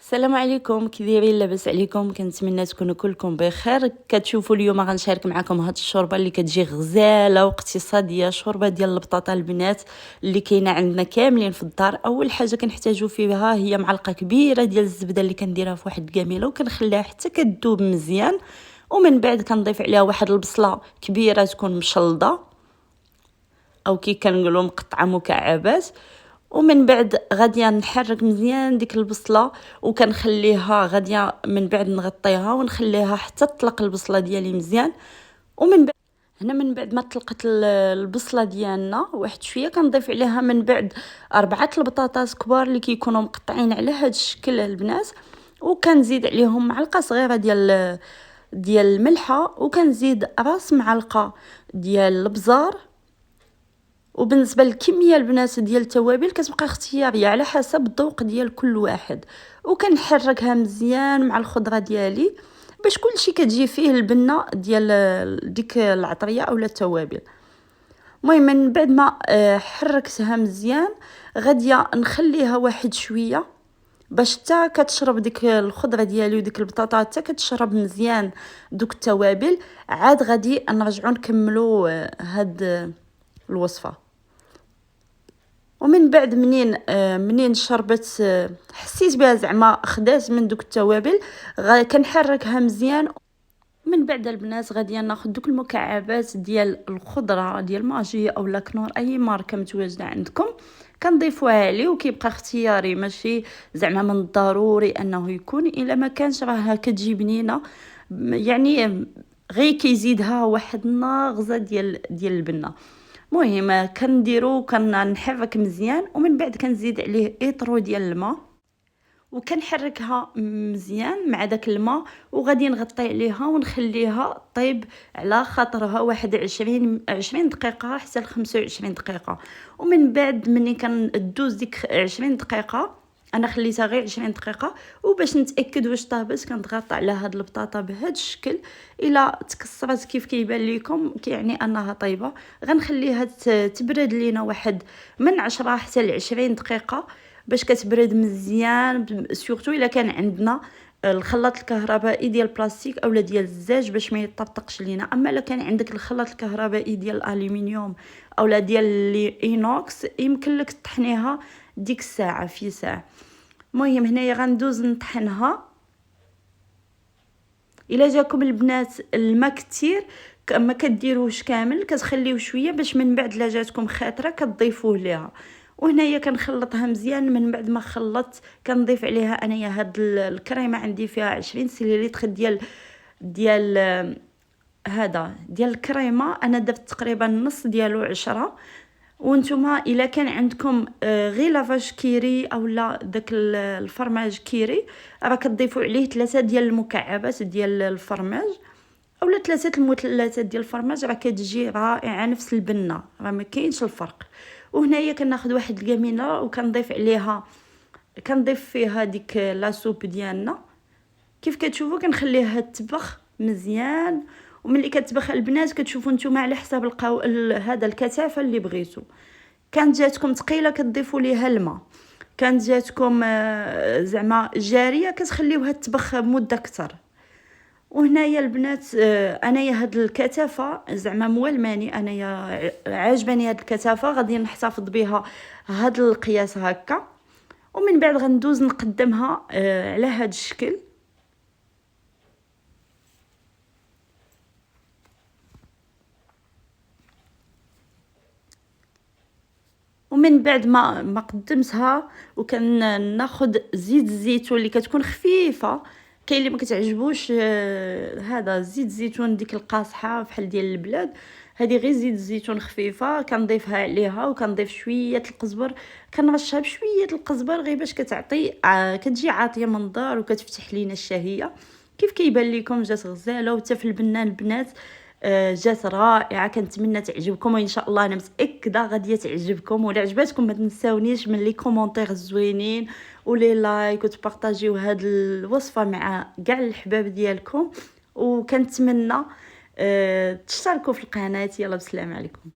السلام عليكم، كي دايرين؟ لاباس عليكم؟ كنتمنى تكونوا كلكم بخير. كتشوفوا اليوم غنشارك معكم هاد الشوربه اللي كتجي غزاله واقتصاديه، شوربه ديال البطاطا البنات اللي كاينه عندنا كاملين في الدار. اول حاجه كنحتاجوا فيها هي معلقه كبيره ديال الزبده اللي كنديرها في واحد الكاميله وكنخليها حتى كتذوب مزيان. ومن بعد كنضيف عليها واحد البصله كبيره تكون مشلضه او كي كنقولوا مقطعه مكعبات. ومن بعد غاديه نحرك مزيان ديك البصله وكنخليها غاديه من بعد نغطيها ونخليها حتى تطلق البصله ديالي مزيان. ومن بعد هنا من بعد ما طلقت البصله ديالنا واحد شويه كنضيف عليها من بعد 4 البطاطات كبار اللي كيكونوا مقطعين على هذا الشكل البنات، وكنزيد عليهم معلقه صغيره ديال الملحه، وكنزيد راس معلقه ديال البزار. وبالنسبه للكميه البنات ديال التوابل كتبقى اختياريه على حسب الذوق ديال كل واحد. وكنحركها مزيان مع الخضره ديالي باش كلشي كتجي فيه البنه ديال ديك العطريه اولا التوابل. المهم من بعد ما حركتها مزيان غاديه نخليها واحد شويه باش حتى كتشرب ديك الخضره ديالي وديك البطاطا حتى كتشرب مزيان دوك التوابل. عاد غادي نرجعوا نكملوا هاد الوصفه. ومن بعد منين شربت حسيت بها زعما خدات من دوك التوابل كنحركها مزيان. من بعد البنات غادي ناخذ دوك المكعبات ديال الخضره ديال ماجي او لاكنور اي ماركه متواجده عندكم كنضيفوها عليه، وكيبقى اختياري ماشي زعما من الضروري انه يكون. الا ما كانش راه كتجي بنينه يعني غير كيزيدها واحد النغزه ديال البنه. المهم كنديرو كنحرك مزيان ومن بعد كنزيد عليه ايطرو ديال الماء وكنحركها مزيان مع داك الماء، وغادي نغطي عليها ونخليها طيب على خاطرها واحد 20 دقيقه حتى ل 25 دقيقه. ومن بعد ملي كندوز ديك 20 دقيقه انا خليتها غير 20 دقيقه، وباش نتاكد واش طابت كنضغط على هاد البطاطا بهذا الشكل. الا تكسرت كيف كيبان لكم يعني انها طيبه. غنخليها تبرد لينا واحد من 10 حتى ل 20 دقيقه باش كتبرد مزيان، سورتو الا كان عندنا الخلاط الكهربائي ديال البلاستيك اولا ديال الزاج باش ما يطبطقش لينا. اما الا كان عندك الخلاط الكهربائي ديال الالومنيوم اولا ديال الاينوكس يمكن لك تطحنيها ديك الساعه في ساعه. المهم هنايا غندوز نطحنها. الا جاكم البنات الماء كثير ما كديروش كامل، كتخليوه شويه باش من بعد لا جاتكم خاطره كتضيفوه ليها. وهنايا كنخلطها مزيان. من بعد ما خلطت كنضيف عليها انايا هاد الكريمه عندي فيها 20 سيليلتر ديال هذا ديال الكريمه. انا درت تقريبا نص ديالو 10. وانتم الا كان عندكم غير لافاج كيري اولا داك الفرماج كيري راه كتضيفوا عليه 3 ديال المكعبات ديال الفرماج اولا 3 المثلثات ديال الفرماج، راه كتجي رائعه نفس البنه، راه ما كاينش الفرق. وهنايا كناخذ واحد الكامينه وكنضيف عليها كنضيف فيها ديك لاصوب ديالنا كيف كتشوفوا. كنخليها تطبخ مزيان، وملي كتبخ البنات كتشوفوا نتوما على حساب هذا الكثافه اللي بغيتو. كانت جاتكم ثقيله كتضيفوا ليها الماء، كانت جاتكم زعما جاريه كتخليوها تطبخ مده اكثر. وهنايا البنات انايا هاد الكثافه زعما موالماني، انايا عاجباني هاد الكثافه غادي نحتفظ بها هاد القياس هكا. ومن بعد غندوز نقدمها على هاد الشكل. ومن بعد ما قدمتها وكناخذ زيت الزيتون اللي كتكون خفيفه. كاين اللي ما كتعجبوش هذا زيت الزيتون ديك القاصحه بحال ديال البلاد، هذه غير زيت الزيتون خفيفه كنضيفها عليها. وكنضيف شويه القزبر، كنرشها بشويه القزبر غير باش كتعطي كتجي عاطيه منظر وكتفتح لينا الشهيه. كيف كيبان لكم جات غزاله وحتى في البنان البنات جات رائعه. كنتمنى تعجبكم وان شاء الله انا متاكده غادي تعجبكم. ولا عجباتكم ما تنساونيش من لي كومونتير الزوينين ولي لايك وتبارطاجيو هاد الوصفه مع كاع الحباب ديالكم. وكنتمنى تشتركوا في القناه. يلا بسلام عليكم.